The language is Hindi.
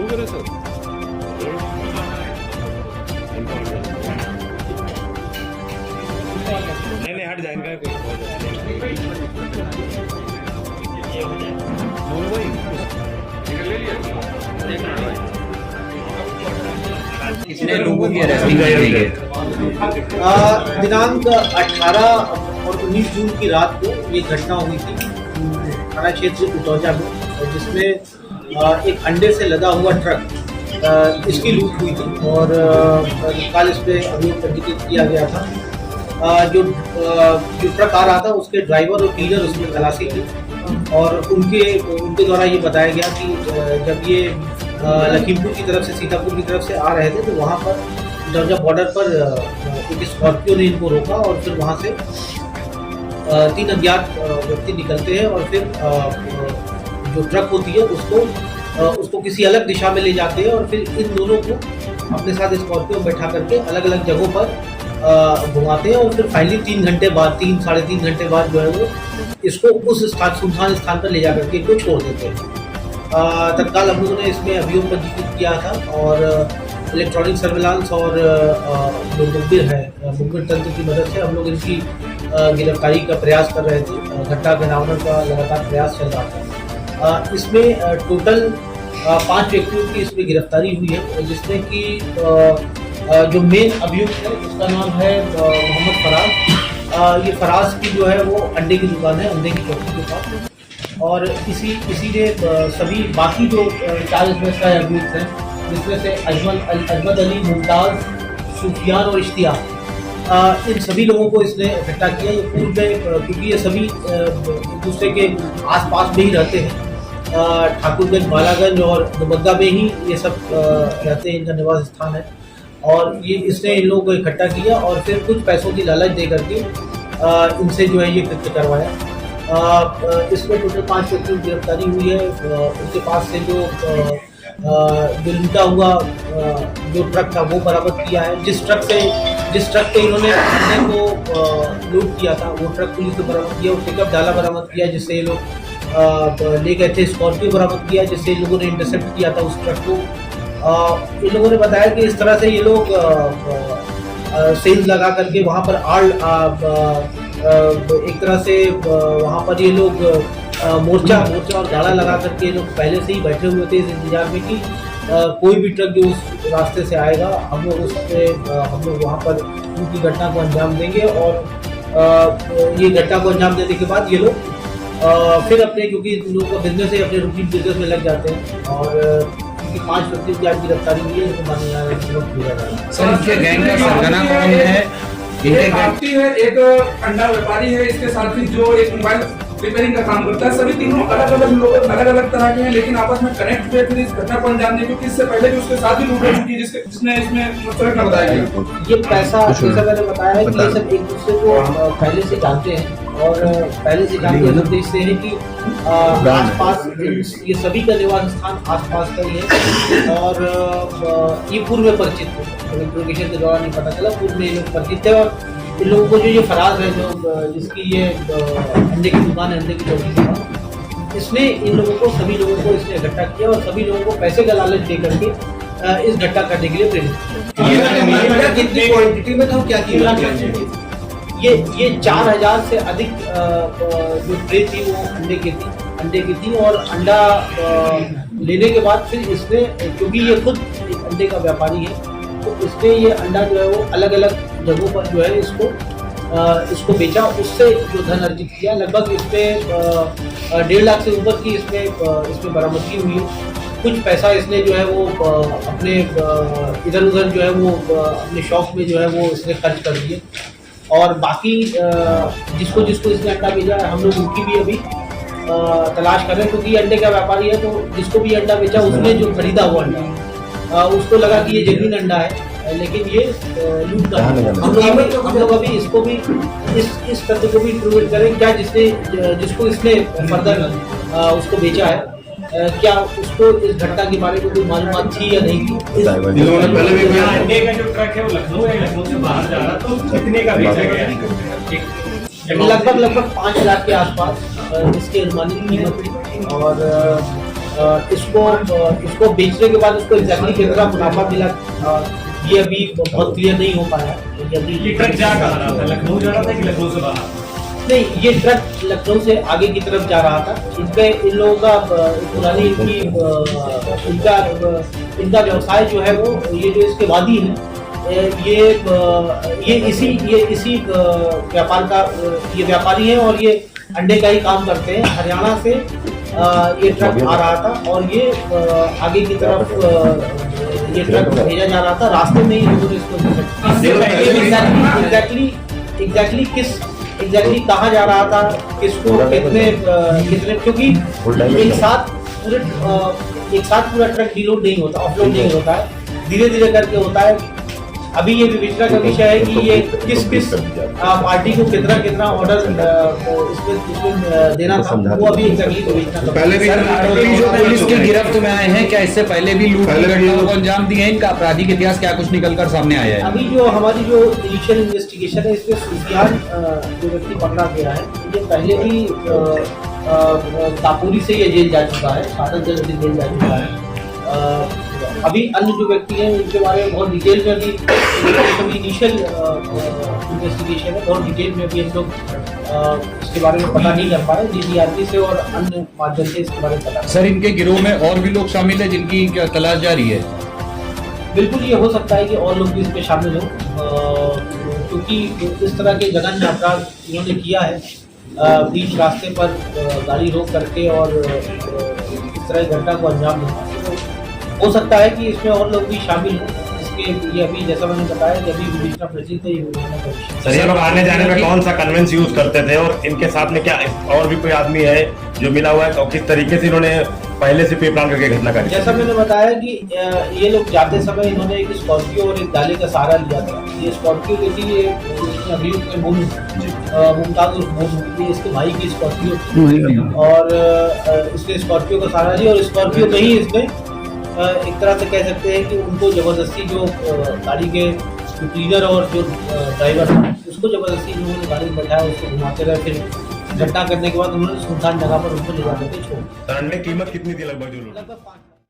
वगैरह सब नहीं हट जाए इनका कितने लोगों की अरेस्टिंग की गई है? दिनांक 18 और 19 जून की रात को ये घटना हुई थी थाना क्षेत्र कुतौजा में, जिसमें एक अंडे से लदा हुआ ट्रक इसकी लूट हुई थी और तत्काल इस पर अभियोग पंजीकृत किया गया था। जो ट्रक आ रहा था उसके ड्राइवर और क्लीनर उसमें खलासी थी और उनके द्वारा ये बताया गया कि जब ये लखीमपुर की तरफ से सीतापुर की तरफ से आ रहे थे तो वहाँ पर जौजा बॉर्डर पर एक स्कॉर्पियो ने इनको रोका और फिर वहाँ से 3 अज्ञात व्यक्ति निकलते हैं और फिर जो ट्रक होती है उसको किसी अलग दिशा में ले जाते हैं और फिर इन दोनों को अपने साथ स्कॉर्पियो बैठा करके अलग अलग जगहों पर घुमाते हैं और फिर फाइनली 3 घंटे बाद 3-3.5 घंटे बाद जो है वो इसको उस सुनसान स्थान पर ले जा करके इनको छोड़ देते हैं। तत्काल हम लोगों ने इसमें अभियोग पंजीकृत किया था और इलेक्ट्रॉनिक सर्विलांस और जो मुखबिर है मुखबिर तंत्र की मदद से हम लोग इनकी गिरफ्तारी का प्रयास कर रहे थे। घटना के नामन का लगातार प्रयास चल रहा था। इसमें टोटल 5 व्यक्तियों की इसमें गिरफ्तारी हुई है, जिसमें कि जो मेन अभियुक्त है उसका नाम है मोहम्मद फराज। ये फराज की जो है वो अंडे की दुकान है, अंडे की चौकी के पास, और इसी ने सभी बाकी जो 4 इसमें से अभियुक्त हैं जिसमें से अजमत अली, मुमताज़, सुफियान और इश्तियाक, इन सभी लोगों को इसने इकट्ठा किया। ये पूर्व में क्योंकि ये सभी एक दूसरे के आसपास में ही रहते हैं, ठाकुरगंज, बालागंज और दुबग्गा में ही ये सब रहते हैं, इनका निवास स्थान है और ये इसने इन लोगों को इकट्ठा किया और फिर कुछ पैसों की लालच दे करके इनसे जो है ये कृत्य करवाया। इसमें टोटल 5 व्यक्तियों की गिरफ्तारी हुई है। उसके पास से जो लूटा हुआ जो ट्रक था वो बरामद किया है। जिस ट्रक पे इन्होंने अंडे को लूट किया था वो ट्रक पुलिस ने बरामद किया। और पिकअप डाला बरामद किया जिससे ये लोग ले गए थे। स्कॉर्पियो बरामद किया जिससे इन लोगों ने इंटरसेप्ट किया था उस ट्रक को। इन लोगों ने बताया कि इस तरह से ये लोग सेल्स लगा करके वहाँ पर एक तरह से वहाँ पर ये लोग मोर्चा और गाड़ा लगा करके ये लोग पहले से ही बैठे हुए थे इस इंतजार में कि कोई भी ट्रक जो उस रास्ते से आएगा हम लोग वहाँ पर उनकी घटना को अंजाम देंगे। और ये घटना को अंजाम देने के बाद ये लोग फिर अपने, क्योंकि इन लोगों का बिजनेस है, अपने रूटीन बिजनेस में लग जाते हैं। और क्योंकि 5 व्यक्ति की आज गिरफ्तारी हुई है इनको माने जा रहा है। सर, इसके गैंग का सरगना कौन है? एक आरती है, एक अंडा व्यापारी है, इसके साथ ही जो एक मोबाइल रिपेयरिंग का काम करता है। सभी तीनों अलग अलग तरह के हैं लेकिन आपस में कनेक्ट हुए फिर इस घटना को अंजाम दिया, क्योंकि इससे पहले भी उसके साथ ही लूट हो चुकी है जिसने इसमें मुस्तरक बताया गया। ये पैसा जैसा मैंने बताया है कि ये सब एक दूसरे को पहले से जानते हैं और पहले से जानते हैं उद्देश्य से है कि आसपास ये सभी का निवास स्थान आसपास का ही है और ये पूर्व में परिचित थे। इंट्रोगेशन के दौरान नहीं पता चला, पूर्व में ये लोग परिचित थे। और इन लोगों को जो ये फराज है जो जिसकी ये अंडे की दुकान है, अंडे की चौकी की दुकान, इसने इन लोगों को सभी लोगों को इसने इकट्ठा किया और सभी लोगों को पैसे का लालच दे करके इस घटना करने के लिए प्रेरित किया। कितनी क्वांटिटी में था, क्या कीमत है? ये 4000 से अधिक जो ट्रे थी वो अंडे की थी और अंडा लेने के बाद फिर इसने, क्योंकि ये खुद एक अंडे का व्यापारी है, तो इसने ये अंडा जो है वो अलग अलग जगहों पर जो है इसको बेचा, उससे जो धन अर्जित किया। लगभग इसमें 1.5 लाख से ऊपर की इसमें बरामदगी हुई है। कुछ पैसा इसने जो है वो अपने इधर उधर जो है वो अपने शौक में जो है वो इसने खर्च कर दिए। और बाकी जिसको इसने अंडा बेचा है हम लोग उनकी भी अभी तलाश कर रहे हैं, क्योंकि अंडे का व्यापारी है। तो जिसको भी अंडा बेचा उसने जो खरीदा वो अंडा उसको लगा कि ये जेन्युइन अंडा है, लेकिन ये लूट का है। हम लोग अभी इसको भी इस तथ्य को भी प्रूव करें क्या जिसको इसने फर्दर उसको बेचा है, क्या उसको इस घटना के बारे में कोई मालूमात थी या नहीं थी। अंडे का जो ट्रक है वो लखनऊ से बाहर जा रहा, तो कितने का बेचा गया? लगभग 5 लाख के आसपास इसकी अनुमानित कीमत थी। और इसको बेचने के बाद उसको एग्जैक्टली कितना मुनाफा मिला ये अभी बहुत क्लियर नहीं हो पाया है। ये अभी ये ट्रक जा कहाँ रहा था, लखनऊ जा रहा था कि लखनऊ से बाहर? नहीं, ये ट्रक लखनऊ से आगे की तरफ जा रहा था। इन लोगों का पुरानी इनका व्यवसाय जो है वो ये जो इसके वादी है ये इसी व्यापार का ये व्यापारी है और ये अंडे का ही काम करते हैं। हरियाणा से ये ट्रक आ रहा था और ये आगे की तरफ ये ट्रक भेजा जा रहा था। रास्ते में ही लोगों ने इसको एग्जैक्टली कहाँ जा रहा था, किसको कितने क्योंकि एक साथ पूरा ट्रक डीलोड नहीं होता, ऑफलोड नहीं होता है, धीरे धीरे करके होता है। अभी ये विवेचना का विषय है कि ये किस पार्टी को कितना ऑर्डर इसमें देना था, वो अभी एग्जैक्टली विवेचना का पहले भी जो पुलिस की गिरफ्त में आए हैं, क्या इससे पहले भी लूट की घटनाओं को अंजाम दिए हैं? इनका आपराधिक इतिहास क्या कुछ निकल कर सामने आया है? अभी जो हमारी जो इनिशियल इन्वेस्टिगेशन है इसमें सुफियान जो व्यक्ति पकड़ा गया है, ये पहले भी दापोरी से ये जेल जा चुका है, साधन से जेल जा चुका है। अभी अन्य जो व्यक्ति हैं उनके बारे में बहुत डिटेल में अभी इनिशियल इन्वेस्टिगेशन है, बहुत डिटेल में अभी हम लोग इसके बारे में पता नहीं कर पाए। डीजीआरपी से और अन्य माध्यम से इसके बारे में पता। सर, इनके गिरोह में और भी लोग शामिल हैं जिनकी तलाश जारी है? बिल्कुल, ये हो सकता है कि और लोग भी इसमें शामिल हों, क्योंकि इस तरह के जघन्य अपराध इन्होंने किया है बीच रास्ते पर गाड़ी रोक करके और इस तरह की घटना को अंजाम देना। हो सकता है कि इसमें और लोग भी शामिल हों। इसके ये अभी जैसा मैंने बताया कि अभी विवेचना प्रचलित है, ये विवेचना का विषय। सर, ये लोग आने जाने में कौन सा कन्वेंस यूज करते थे और इनके साथ में क्या और भी कोई आदमी है जो मिला हुआ है, और किस तरीके से इन्होंने पहले से प्री प्लान करके घटना करी? जैसा मैंने बताया कि ये लोग जाते समय इन्होंने एक स्कॉर्पियो और एक डाले का सहारा लिया था। ये स्कॉर्पियो जो थी ये अभियुक्त में मुमताज उर्फ मोनू, ये इसके भाई की स्कॉर्पियो थी और इसने स्कॉर्पियो का सहारा लिया और स्कॉर्पियो में ही इसने एक तरह से कह सकते हैं कि उनको जबरदस्ती जो गाड़ी के जो क्लीनर और जो ड्राइवर था उसको जबरदस्ती उन्होंने गाड़ी में बैठाया, उसको घुमाते रहे। फिर घटना करने के बाद उन्होंने सुनसान जगह पर उनको ले जाकर के छोड़। सर, कीमत कितनी थी लगभग जो लोग? लगभग 5